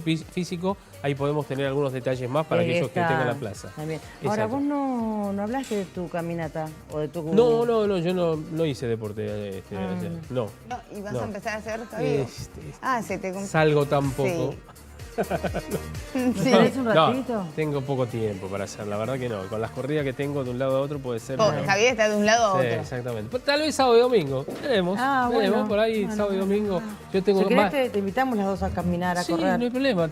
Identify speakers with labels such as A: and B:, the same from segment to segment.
A: físico, ahí podemos tener algunos detalles más para aquellos que tengan la plaza.
B: También. Ahora, vos no hablaste de tu caminata o de tu...
A: No, yo no hice deporte. No.
C: ¿Y vas a empezar a hacer todavía?
A: Salgo tan poco.
C: Sí.
B: ¿Tenés un ratito?
A: Tengo poco tiempo para hacer, la verdad que no. Con las corridas que tengo de un lado a otro puede ser...
C: Javier está de un lado a otro.
A: Sí, exactamente. Pues, tal vez sábado y domingo. Veremos. Veremos por ahí, sábado y domingo. Yo tengo
B: si
A: más...
B: te invitamos las dos a caminar, a correr.
A: Sí, no hay problema.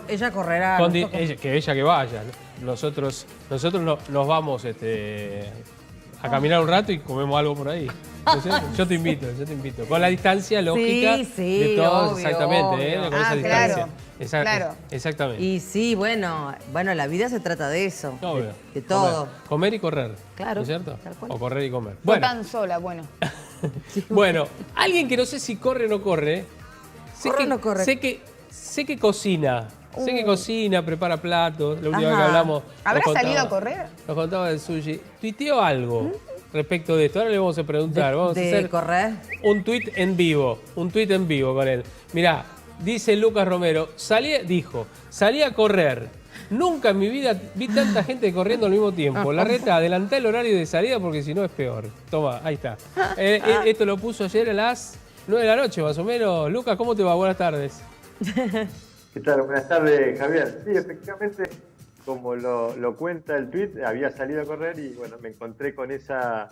B: Ella correrá.
A: Ella que vaya. Nosotros nos vamos a caminar un rato y comemos algo por ahí. Yo te invito. Con la distancia lógica de todos,
B: obvio,
A: exactamente,
B: obvio.
A: con esa distancia.
C: Claro.
A: Exactamente.
B: Y sí, bueno, la vida se trata de eso.
A: Obvio.
B: De todo.
A: Comer y correr.
B: Claro.
A: ¿No es cierto?
B: Tal cual.
A: O correr y comer.
C: No tan sola, bueno.
A: Bueno, alguien que no sé si corre o no corre. Sé que cocina. Sé que cocina, prepara platos. La última vez que hablamos.
C: ¿Habrá salido a correr?
A: Nos contaba del sushi. Tuiteó algo respecto de esto. Ahora le vamos a preguntar. Vamos a hacer
B: correr.
A: un tuit en vivo. Un tuit en vivo con él. Mirá, dice Lucas Romero. Salí a correr. Nunca en mi vida vi tanta gente corriendo al mismo tiempo. La reta, adelantá el horario de salida porque si no es peor. Toma, ahí está. Esto lo puso ayer a las 9 de la noche más o menos. Lucas, ¿cómo te va? Buenas tardes.
D: ¿Qué tal? Buenas tardes, Javier. Sí, efectivamente, como lo cuenta el tuit, había salido a correr y bueno, me encontré con esa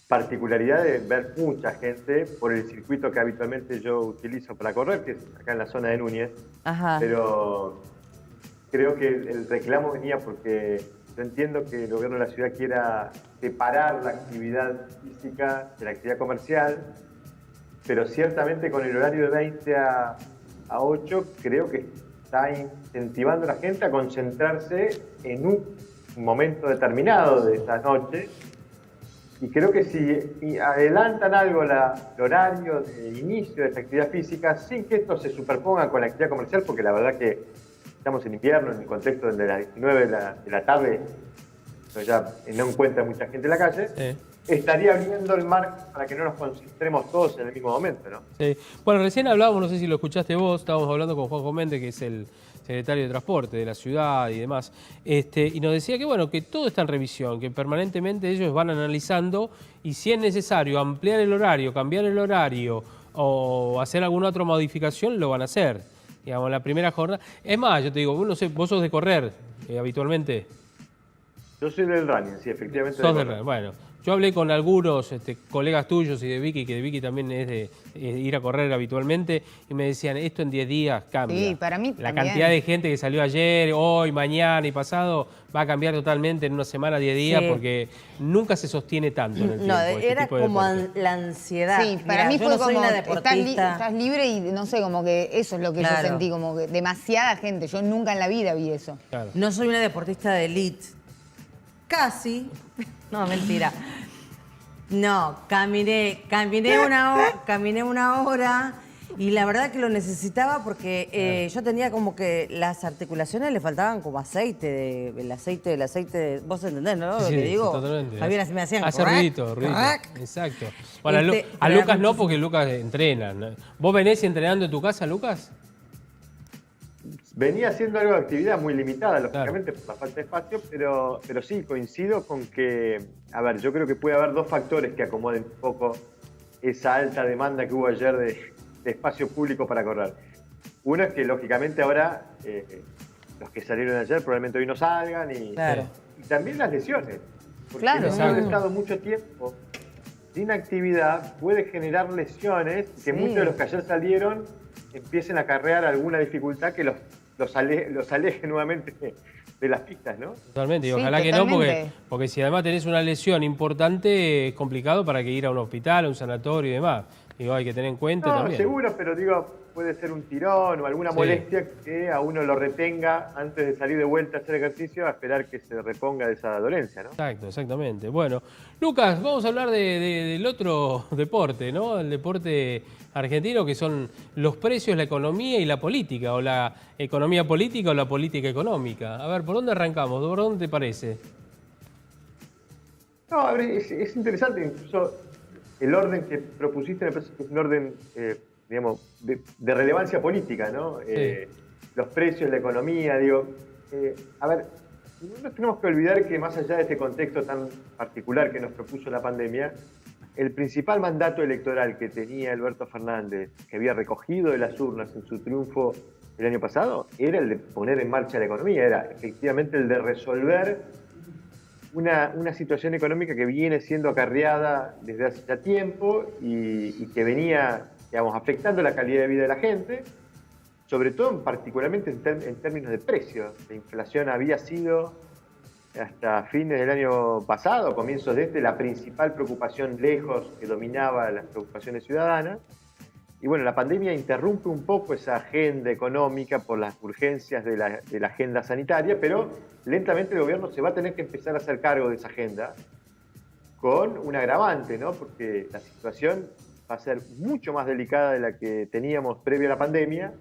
D: particularidad de ver mucha gente por el circuito que habitualmente yo utilizo para correr, que es acá en la zona de Núñez. Pero creo que el reclamo venía porque yo entiendo que el gobierno de la ciudad quiera separar la actividad física de la actividad comercial, pero ciertamente con el horario de 20 a 8 creo que está incentivando a la gente a concentrarse en un momento determinado de esa noche. Y creo que si adelantan algo el horario de inicio de esta actividad física, sin que esto se superponga con la actividad comercial, porque la verdad que estamos en invierno, en el contexto donde a las 19 de la tarde ya no encuentra mucha gente en la calle, estaría abriendo el marco para que no nos concentremos todos en el mismo momento, ¿no?
A: Sí. Bueno, recién hablábamos, no sé si lo escuchaste vos, estábamos hablando con Juanjo Méndez, que es el secretario de Transporte de la ciudad y demás, y nos decía que bueno, que todo está en revisión, que permanentemente ellos van analizando y si es necesario ampliar el horario, cambiar el horario o hacer alguna otra modificación, lo van a hacer. Digamos, la primera jornada. Es más, yo te digo, no sé, vos sos de correr habitualmente.
D: Yo soy del running, sí, efectivamente.
A: Sos del running, bueno. Yo hablé con algunos colegas tuyos y de Vicky, que de Vicky también es de ir a correr habitualmente, y me decían, esto en 10 días cambia.
C: Sí, para mí
A: La
C: también.
A: cantidad de gente que salió ayer, hoy, mañana y pasado, va a cambiar totalmente en una semana, 10 días, porque nunca se sostiene tanto en el tiempo.
B: Era como la ansiedad.
C: Sí, para mí fue como,
B: estás
C: libre y no sé, como que eso es lo que yo sentí, como que demasiada gente. Yo nunca en la vida vi eso.
A: Claro.
B: No soy una deportista de elite. Casi. No, mentira. No, caminé una hora y la verdad que lo necesitaba porque yo tenía como que las articulaciones le faltaban como aceite, el aceite, vos entendés, ¿no? Lo que digo.
A: Totalmente.
B: Javier, así me hacían
A: hace ruidito. Exacto. Bueno, a Lucas no, porque Lucas entrena. ¿Vos venís entrenando en tu casa, Lucas?
D: Venía haciendo algo de actividad muy limitada, lógicamente, por la falta de espacio, pero sí, coincido con que, a ver, yo creo que puede haber dos factores que acomoden un poco esa alta demanda que hubo ayer de espacio público para correr. Uno es que, lógicamente, ahora los que salieron ayer probablemente hoy no salgan y también las lesiones. Porque haber estado mucho tiempo sin actividad puede generar lesiones que muchos de los que ayer salieron empiecen a acarrear alguna dificultad que los aleje nuevamente de las pistas, ¿no?
A: Totalmente, y ojalá que no, porque si además tenés una lesión importante, es complicado para que ir a un hospital, a un sanatorio y demás. Digo, hay que tener en cuenta también.
D: Seguro, pero digo, puede ser un tirón o alguna molestia que a uno lo retenga antes de salir de vuelta a hacer ejercicio a esperar que se reponga de esa dolencia, ¿no?
A: Exacto, exactamente. Bueno, Lucas, vamos a hablar del otro deporte, ¿no? El deporte argentino, que son los precios, la economía y la política, o la economía política o la política económica. A ver, ¿por dónde arrancamos? ¿Por dónde te parece?
D: No, a ver, es interesante, incluso el orden que propusiste me parece que es un orden, digamos, de relevancia política, ¿no? los precios, la economía, digo, a ver, no tenemos que olvidar que más allá de este contexto tan particular que nos propuso la pandemia, el principal mandato electoral que tenía Alberto Fernández, que había recogido de las urnas en su triunfo el año pasado, era el de poner en marcha la economía, era efectivamente el de resolver una situación económica que viene siendo acarreada desde hace ya tiempo y que venía, digamos, afectando la calidad de vida de la gente, sobre todo particularmente en términos de precios. La inflación había sido, hasta fines del año pasado, comienzos de la principal preocupación lejos que dominaba las preocupaciones ciudadanas. Y bueno, la pandemia interrumpe un poco esa agenda económica por las urgencias de la agenda sanitaria, pero lentamente el gobierno se va a tener que empezar a hacer cargo de esa agenda con un agravante, ¿no? Porque la situación va a ser mucho más delicada de la que teníamos previa a la pandemia.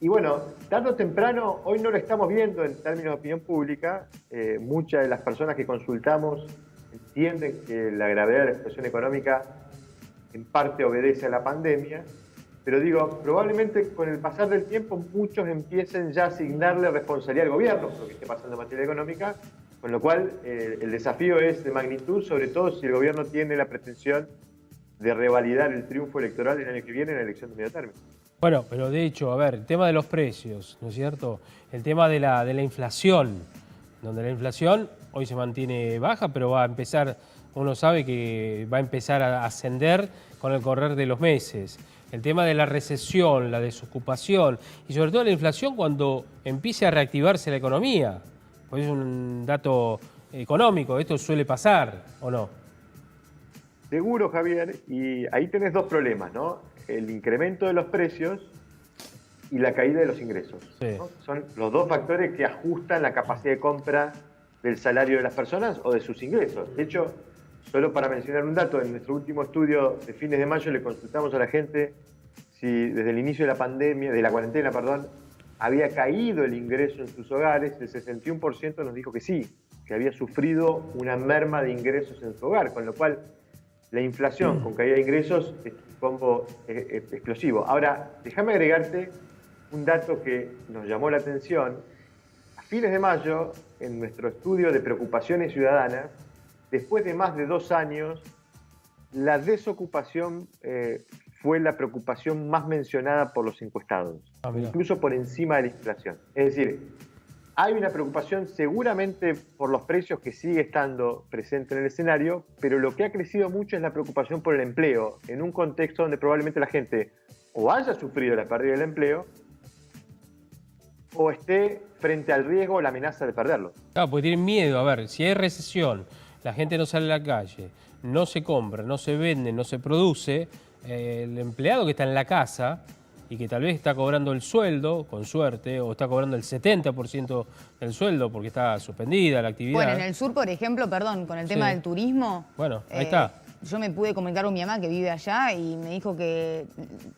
D: Y bueno, tarde o temprano, hoy no lo estamos viendo en términos de opinión pública. Muchas de las personas que consultamos entienden que la gravedad de la situación económica en parte obedece a la pandemia, pero digo, probablemente con el pasar del tiempo muchos empiecen ya a asignarle responsabilidad al gobierno por lo que esté pasando en materia económica, con lo cual el desafío es de magnitud, sobre todo si el gobierno tiene la pretensión de revalidar el triunfo electoral el año que viene en la elección de medio término.
A: Bueno, pero de hecho, a ver, el tema de los precios, ¿no es cierto? El tema de la inflación, donde la inflación hoy se mantiene baja, pero va a empezar, uno sabe que va a empezar a ascender con el correr de los meses. El tema de la recesión, la desocupación y sobre todo la inflación cuando empiece a reactivarse la economía. Pues es un dato económico, esto suele pasar, ¿o no?
D: Seguro, Javier, y ahí tenés dos problemas, ¿no? El incremento de los precios y la caída de los ingresos,
A: Sí.
D: ¿no? Son los dos factores que ajustan la capacidad de compra del salario de las personas o de sus ingresos. De hecho, solo para mencionar un dato, en nuestro último estudio de fines de mayo le consultamos a la gente si desde el inicio de la pandemia, de la cuarentena, perdón, había caído el ingreso en sus hogares. El 61% nos dijo que sí, que había sufrido una merma de ingresos en su hogar, con lo cual la inflación con caída de ingresos es un combo explosivo. Ahora, déjame agregarte un dato que nos llamó la atención. A fines de mayo, en nuestro estudio de preocupaciones ciudadanas, después de más de 2 años, la desocupación fue la preocupación más mencionada por los encuestados, incluso por encima de la inflación. Es decir, hay una preocupación seguramente por los precios que sigue estando presente en el escenario, pero lo que ha crecido mucho es la preocupación por el empleo, en un contexto donde probablemente la gente o haya sufrido la pérdida del empleo o esté frente al riesgo o la amenaza de perderlo.
A: Claro, porque tienen miedo. A ver, si hay recesión, la gente no sale a la calle, no se compra, no se vende, no se produce, el empleado que está en la casa y que tal vez está cobrando el sueldo, con suerte, o está cobrando el 70% del sueldo porque está suspendida la actividad.
C: Bueno, en el sur, por ejemplo, perdón, con el tema del turismo...
A: Bueno, ahí está.
C: Yo me pude comunicar con mi mamá que vive allá y me dijo que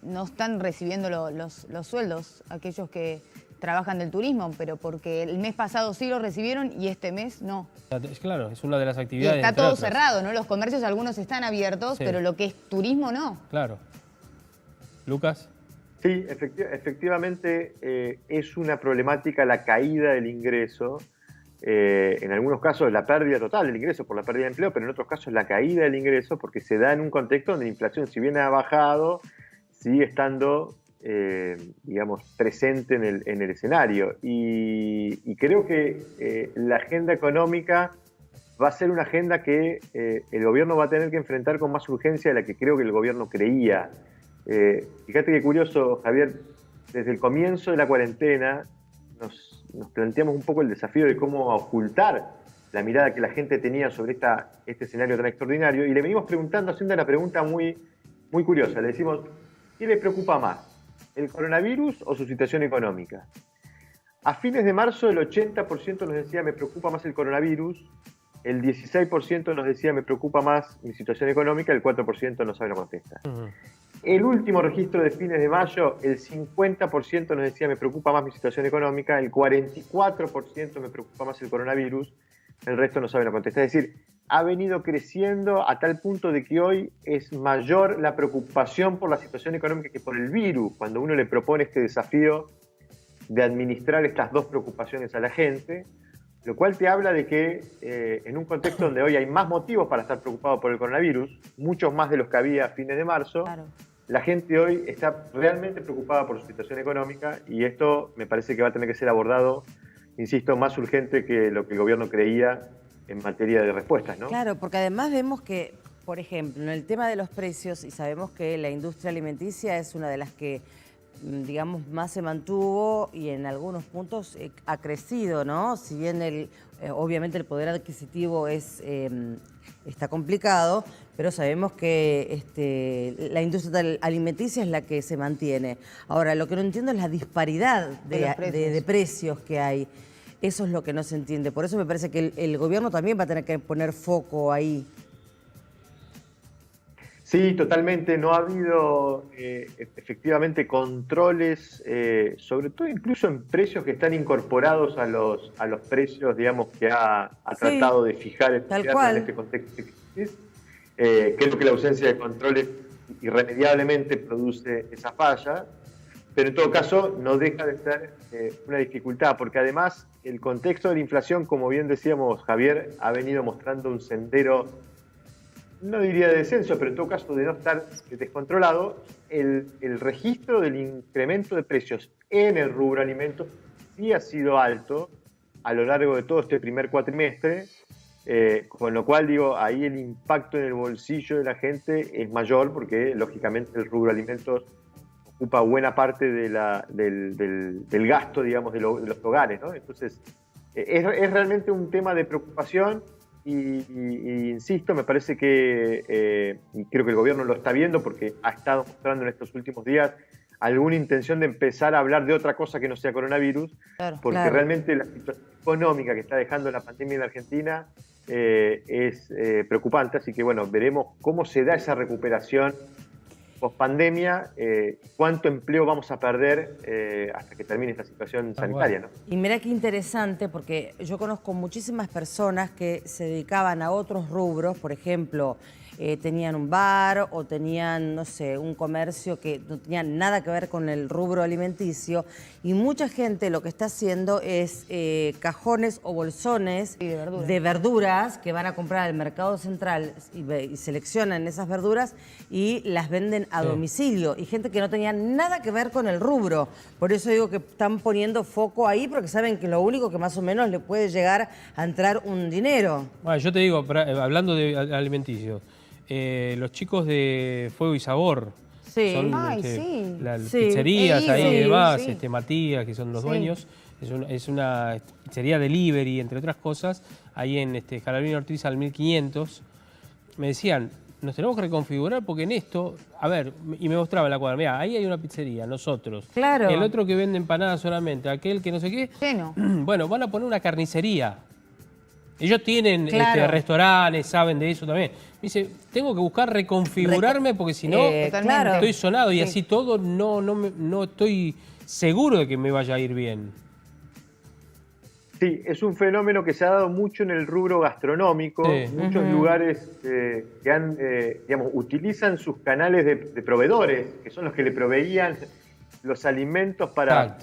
C: no están recibiendo los sueldos aquellos que trabajan del turismo, pero porque el mes pasado sí lo recibieron y este mes no.
A: Claro, es una de las
C: Y
A: actividades.
C: está todo cerrado, ¿no? Los comercios algunos están abiertos,
A: Sí.
C: pero lo que es turismo no.
A: Claro. Lucas.
D: Sí, efectivamente es una problemática la caída del ingreso, en algunos casos la pérdida total del ingreso por la pérdida de empleo, pero en otros casos la caída del ingreso porque se da en un contexto donde la inflación, si bien ha bajado, sigue estando, digamos, presente en el escenario. Y creo que la agenda económica va a ser una agenda que el gobierno va a tener que enfrentar con más urgencia de la que creo que el gobierno creía. Fíjate qué curioso, Javier, desde el comienzo de la cuarentena nos planteamos un poco el desafío de cómo ocultar la mirada que la gente tenía sobre este escenario tan extraordinario, y le venimos preguntando, haciendo una pregunta muy, muy curiosa. Le decimos, ¿qué le preocupa más, el coronavirus o su situación económica? A fines de marzo el 80% nos decía me preocupa más el coronavirus, el 16% nos decía me preocupa más mi situación económica, el 4% no sabe la contesta. El último registro de fines de mayo, el 50% nos decía me preocupa más mi situación económica, el 44% me preocupa más el coronavirus, el resto no sabe la contesta. Es decir, ha venido creciendo a tal punto de que hoy es mayor la preocupación por la situación económica que por el virus. Cuando uno le propone este desafío de administrar estas dos preocupaciones a la gente, lo cual te habla de que en un contexto donde hoy hay más motivos para estar preocupado por el coronavirus, muchos más de los que había a fines de marzo,
C: Claro.
D: la gente hoy está realmente preocupada por su situación económica y esto me parece que va a tener que ser abordado, insisto, más urgente que lo que el gobierno creía en materia de respuestas, ¿no?
B: Claro, porque además vemos que, por ejemplo, en el tema de los precios, y sabemos que la industria alimenticia es una de las que, digamos, más se mantuvo y en algunos puntos ha crecido, ¿no? Si bien obviamente el poder adquisitivo está complicado, pero sabemos que la industria alimenticia es la que se mantiene. Ahora, lo que no entiendo es la disparidad de precios que hay. Eso es lo que no se entiende. Por eso me parece que el gobierno también va a tener que poner foco ahí.
D: Sí, totalmente. No ha habido efectivamente controles, sobre todo incluso en precios que están incorporados a los precios, digamos, que ha tratado de fijar el gobierno en este contexto de crisis. Creo que la ausencia de controles irremediablemente produce esa falla, pero en todo caso no deja de ser una dificultad, porque además el contexto de la inflación, como bien decíamos, Javier, ha venido mostrando un sendero, no diría de descenso, pero en todo caso de no estar descontrolado. El registro del incremento de precios en el rubro alimentos sí ha sido alto a lo largo de todo este primer cuatrimestre, con lo cual, digo, ahí el impacto en el bolsillo de la gente es mayor porque, lógicamente, el rubro alimentos ocupa buena parte del gasto, digamos, de los hogares, ¿no? Entonces, es realmente un tema de preocupación y insisto, me parece que, y creo que el gobierno lo está viendo porque ha estado mostrando en estos últimos días alguna intención de empezar a hablar de otra cosa que no sea coronavirus, porque realmente la situación económica que está dejando la pandemia en la Argentina es preocupante, así que bueno, veremos cómo se da esa recuperación post-pandemia, cuánto empleo vamos a perder hasta que termine esta situación sanitaria, ¿no?
B: Y mira qué interesante, porque yo conozco muchísimas personas que se dedicaban a otros rubros, por ejemplo, tenían un bar o tenían, no sé, un comercio que no tenía nada que ver con el rubro alimenticio, y mucha gente lo que está haciendo es cajones o bolsones de verduras que van a comprar al mercado central y seleccionan esas verduras y las venden a domicilio, y gente que no tenía nada que ver con el rubro. Por eso digo que están poniendo foco ahí, porque saben que lo único que más o menos le puede llegar a entrar un dinero.
A: Bueno, yo te digo, hablando de alimenticios, los chicos de Fuego y Sabor, son las pizzerías ahí y demás, Matías, que son los dueños, es una pizzería delivery, entre otras cosas, ahí en Jalabrín Ortiz al 1500. Me decían, nos tenemos que reconfigurar porque en esto, a ver, y me mostraba en la cuadra, mira, ahí hay una pizzería, nosotros.
B: Claro.
A: El otro que vende empanadas solamente, aquel que no sé qué.
C: Lleno.
A: Bueno, van a poner una carnicería. Ellos tienen restaurantes, saben de eso también. Me dice, tengo que buscar reconfigurarme porque si no estoy sonado y así todo no estoy seguro de que me vaya a ir bien.
D: Sí, es un fenómeno que se ha dado mucho en el rubro gastronómico. Muchos lugares que han, digamos, utilizan sus canales de proveedores, que son los que le proveían los alimentos para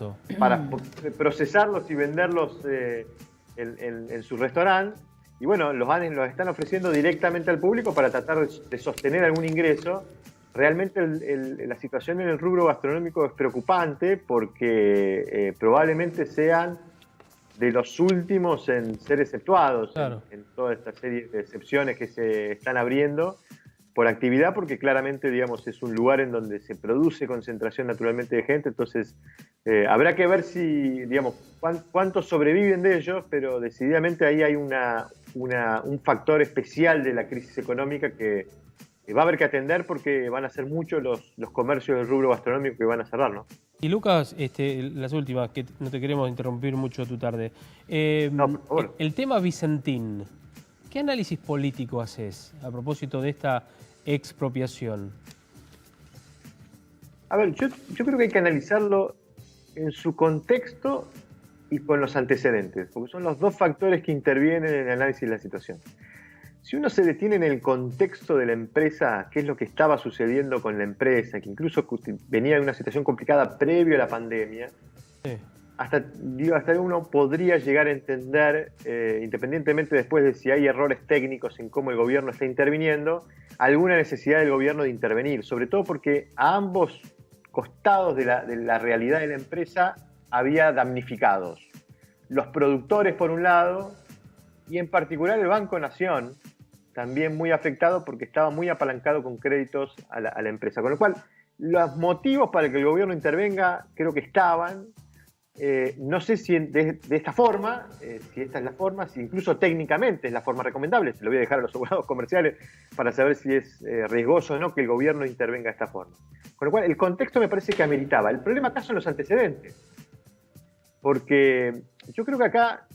D: procesarlos y venderlos en su restaurante. Y bueno, los están ofreciendo directamente al público para tratar de sostener algún ingreso. Realmente la situación en el rubro gastronómico es preocupante porque probablemente sean de los últimos en ser exceptuados en toda esta serie de excepciones que se están abriendo por actividad, porque claramente, digamos, es un lugar en donde se produce concentración naturalmente de gente. Entonces habrá que ver si, digamos, cuántos sobreviven de ellos, pero decididamente ahí hay un factor especial de la crisis económica que va a haber que atender, porque van a ser muchos los comercios del rubro gastronómico que van a cerrar, ¿no?
A: Y Lucas, las últimas, que no te queremos interrumpir mucho tu tarde.
D: No, por favor.
A: El tema Vicentín, ¿qué análisis político haces a propósito de esta expropiación?
D: A ver, yo creo que hay que analizarlo en su contexto y con los antecedentes, porque son los dos factores que intervienen en el análisis de la situación. Si uno se detiene en el contexto de la empresa, qué es lo que estaba sucediendo con la empresa, que incluso venía de una situación complicada previo a la pandemia, hasta uno podría llegar a entender, independientemente después de si hay errores técnicos en cómo el gobierno está interviniendo, alguna necesidad del gobierno de intervenir, sobre todo porque a ambos costados de la realidad de la empresa había damnificados. Los productores por un lado, y en particular el Banco Nación, también muy afectado porque estaba muy apalancado con créditos a la empresa. Con lo cual, los motivos para que el gobierno intervenga creo que estaban. No sé si de esta forma, si esta es la forma, si incluso técnicamente es la forma recomendable. Se lo voy a dejar a los abogados comerciales para saber si es riesgoso o no que el gobierno intervenga de esta forma. Con lo cual, el contexto me parece que ameritaba. El problema acá son los antecedentes. Porque yo creo que acá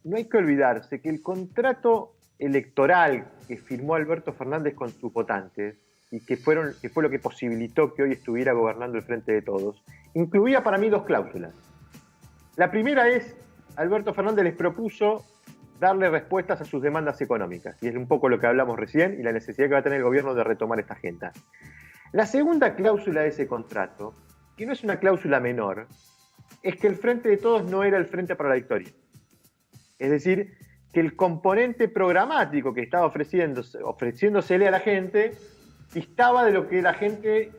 D: no hay que olvidarse que el contrato electoral que firmó Alberto Fernández con sus votantes y que fue lo que posibilitó que hoy estuviera gobernando el Frente de Todos, incluía para mí 2 cláusulas. La primera es, Alberto Fernández les propuso darle respuestas a sus demandas económicas, y es un poco lo que hablamos recién, y la necesidad que va a tener el gobierno de retomar esta agenda. La segunda cláusula de ese contrato, que no es una cláusula menor, es que el Frente de Todos no era el Frente para la Victoria. Es decir, que el componente programático que estaba ofreciéndosele a la gente distaba de lo que la gente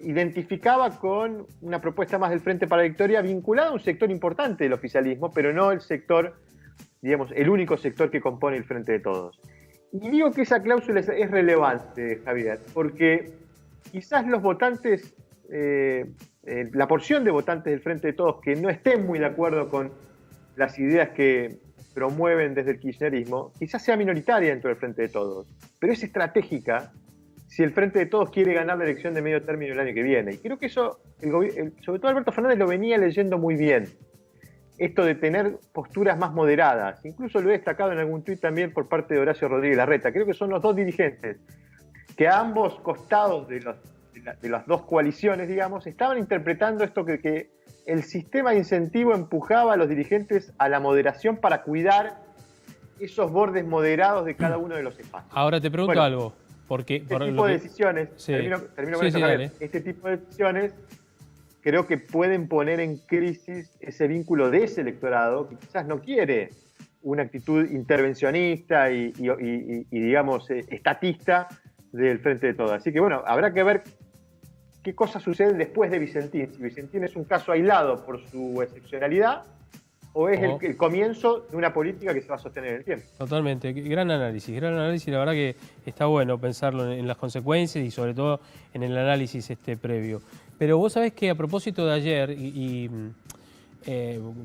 D: identificaba con una propuesta más del Frente para la Victoria vinculada a un sector importante del oficialismo, pero no el sector, digamos, el único sector que compone el Frente de Todos. Y digo que esa cláusula es relevante, Javier, porque quizás los votantes, la porción de votantes del Frente de Todos que no estén muy de acuerdo con las ideas que promueven desde el kirchnerismo, quizás sea minoritaria dentro del Frente de Todos, pero es estratégica si el Frente de Todos quiere ganar la elección de medio término el año que viene. Y creo que eso, sobre todo Alberto Fernández lo venía leyendo muy bien. Esto de tener posturas más moderadas. Incluso lo he destacado en algún tuit también por parte de Horacio Rodríguez Larreta. Creo que son los 2 dirigentes que a ambos costados de las 2 coaliciones, digamos, estaban interpretando esto que el sistema de incentivo empujaba a los dirigentes a la moderación para cuidar esos bordes moderados de cada uno de los espacios.
A: Ahora te pregunto algo. Porque,
D: este tipo de decisiones,
A: sí.
D: termino con esto, este tipo de decisiones creo que pueden poner en crisis ese vínculo de ese electorado que quizás no quiere una actitud intervencionista y digamos, estatista del Frente de Todos. Así que bueno, habrá que ver qué cosas suceden después de Vicentín. Si Vicentín es un caso aislado por su excepcionalidad o es el comienzo de una política que se va a sostener en el tiempo.
A: Totalmente, gran análisis, la verdad que está bueno pensarlo en las consecuencias y sobre todo en el análisis previo. Pero vos sabés que a propósito de ayer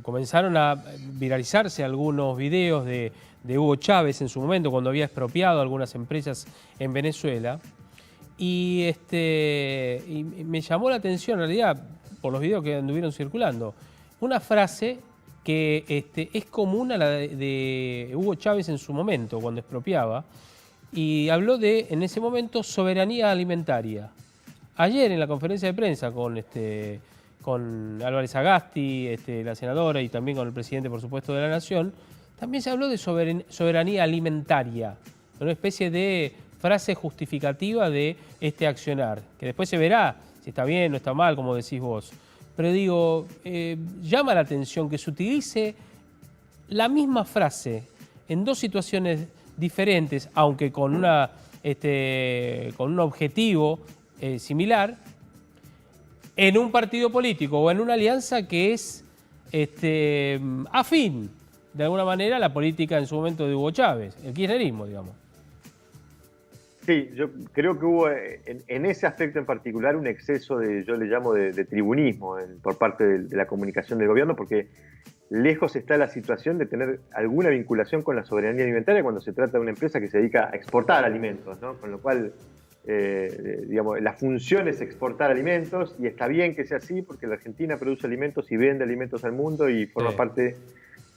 A: comenzaron a viralizarse algunos videos de Hugo Chávez en su momento cuando había expropiado algunas empresas en Venezuela y me llamó la atención en realidad por los videos que anduvieron circulando una frase que es común a la de Hugo Chávez en su momento, cuando expropiaba, y habló de, en ese momento, soberanía alimentaria. Ayer, en la conferencia de prensa con Álvarez Agasti, la senadora, y también con el presidente, por supuesto, de la Nación, también se habló de soberanía alimentaria, una especie de frase justificativa de este accionar, que después se verá si está bien o está mal, como decís vos. Pero digo, llama la atención que se utilice la misma frase en 2 situaciones diferentes, aunque con un objetivo similar, en un partido político o en una alianza que es afín, de alguna manera, a la política en su momento de Hugo Chávez, el kirchnerismo, digamos.
D: Sí, yo creo que hubo en ese aspecto en particular un exceso yo le llamo de tribunismo por parte de la comunicación del gobierno, porque lejos está la situación de tener alguna vinculación con la soberanía alimentaria cuando se trata de una empresa que se dedica a exportar alimentos, ¿no? Con lo cual, digamos, la función es exportar alimentos y está bien que sea así porque la Argentina produce alimentos y vende alimentos al mundo y forma parte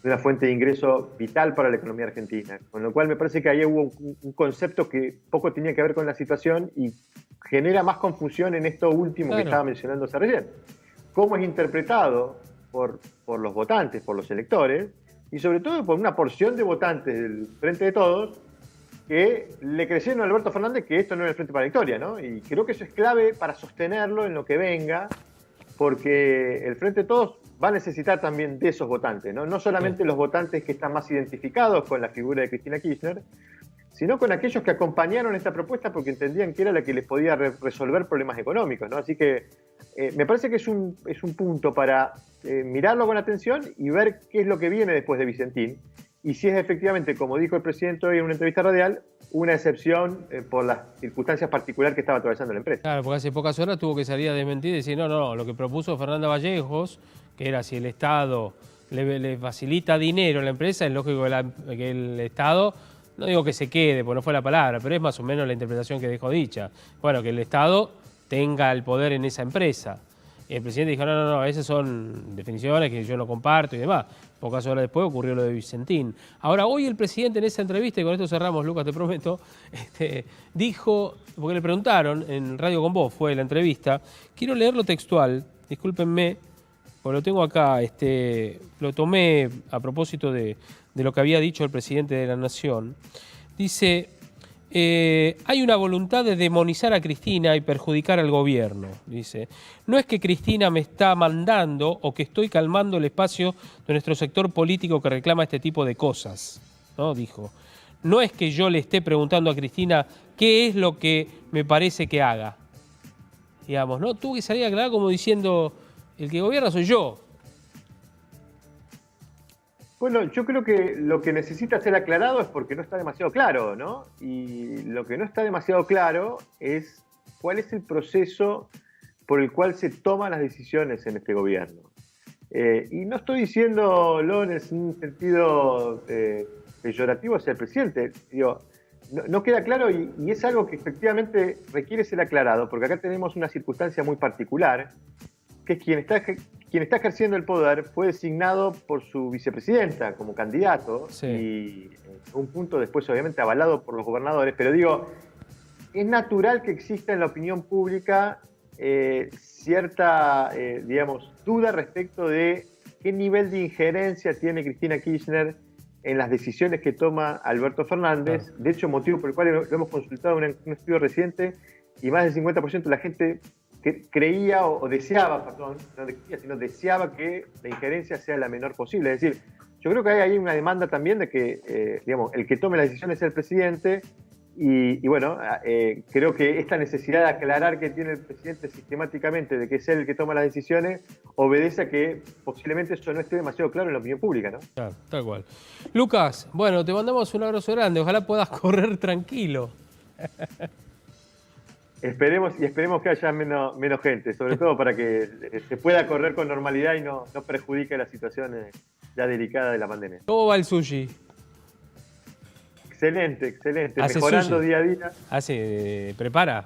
D: de una fuente de ingreso vital para la economía argentina. Con lo cual me parece que ahí hubo un concepto que poco tenía que ver con la situación y genera más confusión en esto último que estaba mencionándose recién. ¿Cómo es interpretado por los votantes, por los electores y sobre todo por una porción de votantes del Frente de Todos que le creyeron a Alberto Fernández que esto no era el Frente para la Victoria, ¿no? Y creo que eso es clave para sostenerlo en lo que venga, porque el Frente de Todos va a necesitar también de esos votantes, ¿no? No solamente los votantes que están más identificados con la figura de Cristina Kirchner, sino con aquellos que acompañaron esta propuesta porque entendían que era la que les podía resolver problemas económicos, ¿no? Así que me parece que es un punto para mirarlo con atención y ver qué es lo que viene después de Vicentín, y si es efectivamente, como dijo el presidente hoy en una entrevista radial, una excepción por las circunstancias particulares que estaba atravesando la empresa.
A: Claro, porque hace pocas horas tuvo que salir a desmentir y decir, no, lo que propuso Fernanda Vallejos, que era si el Estado le facilita dinero a la empresa, es lógico que el Estado, no digo que se quede, porque no fue la palabra, pero es más o menos la interpretación que dejó dicha. Bueno, que el Estado tenga el poder en esa empresa. Y el presidente dijo, no, esas son definiciones que yo no comparto y demás. Pocas horas después ocurrió lo de Vicentín. Ahora, hoy el presidente en esa entrevista, y con esto cerramos, Lucas, te prometo, dijo, porque le preguntaron, en Radio con Vos fue la entrevista, quiero leerlo textual, discúlpenme, porque lo tengo acá, lo tomé a propósito de lo que había dicho el presidente de la Nación. Dice, hay una voluntad de demonizar a Cristina y perjudicar al gobierno, dice. No es que Cristina me está mandando o que estoy calmando el espacio de nuestro sector político que reclama este tipo de cosas, ¿no? Dijo. No es que yo le esté preguntando a Cristina qué es lo que me parece que haga. Digamos, ¿no? Tuvo que salir a aclarar como diciendo, el que gobierna soy yo.
D: Bueno, yo creo que lo que necesita ser aclarado es porque no está demasiado claro, ¿no? Y lo que no está demasiado claro es cuál es el proceso por el cual se toman las decisiones en este gobierno. Y no estoy diciéndolo en un sentido peyorativo hacia el presidente. Digo, no queda claro y es algo que efectivamente requiere ser aclarado, porque acá tenemos una circunstancia muy particular, que es quien está ejerciendo el poder fue designado por su vicepresidenta como candidato, sí. Y en un punto después obviamente avalado por los gobernadores, pero digo, es natural que exista en la opinión pública cierta, digamos, duda respecto de qué nivel de injerencia tiene Cristina Kirchner en las decisiones que toma Alberto Fernández. Claro. De hecho, motivo por el cual lo hemos consultado en un estudio reciente y más del 50% de la gente que creía o deseaba, perdón, no creía, sino deseaba que la injerencia sea la menor posible. Es decir, yo creo que hay ahí una demanda también de que, digamos, el que tome las decisiones es el presidente y bueno, creo que esta necesidad de aclarar que tiene el presidente sistemáticamente de que es él el que toma las decisiones obedece a que posiblemente eso no esté demasiado claro en la opinión pública, ¿no?
A: Claro, tal cual. Lucas, bueno, te mandamos un abrazo grande, ojalá puedas correr tranquilo.
D: Esperemos que haya menos gente, sobre todo para que se pueda correr con normalidad y no perjudique la situación ya delicada de la pandemia.
A: ¿Cómo va el sushi?
D: Excelente, mejorando sushi día a día.
A: Sí, prepara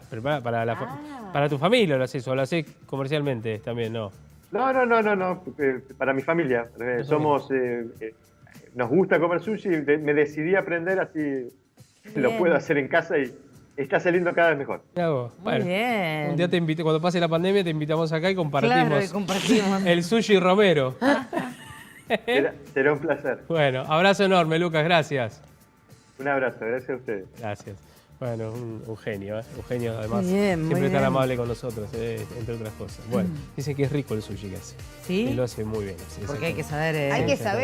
A: para tu familia lo haces, o lo haces comercialmente también, ¿no?
D: No, para mi familia. Nos gusta comer sushi, me decidí a aprender así, bien. Lo puedo hacer en casa y está saliendo cada vez mejor.
A: Bueno,
B: bien.
A: Un día cuando pase la pandemia te invitamos acá y compartimos,
B: claro, y compartimos.
A: El sushi Romero.
D: Será un placer.
A: Bueno, abrazo enorme, Lucas, gracias.
D: Un abrazo, gracias a ustedes.
A: Gracias. Bueno, un genio, Un genio además.
B: Bien,
A: siempre tan amable con nosotros, entre otras cosas. Bueno, dice que es rico el sushi que hace.
B: ¿Sí?
A: Y lo hace muy bien.
B: Porque hay que saber...
C: Hay que saber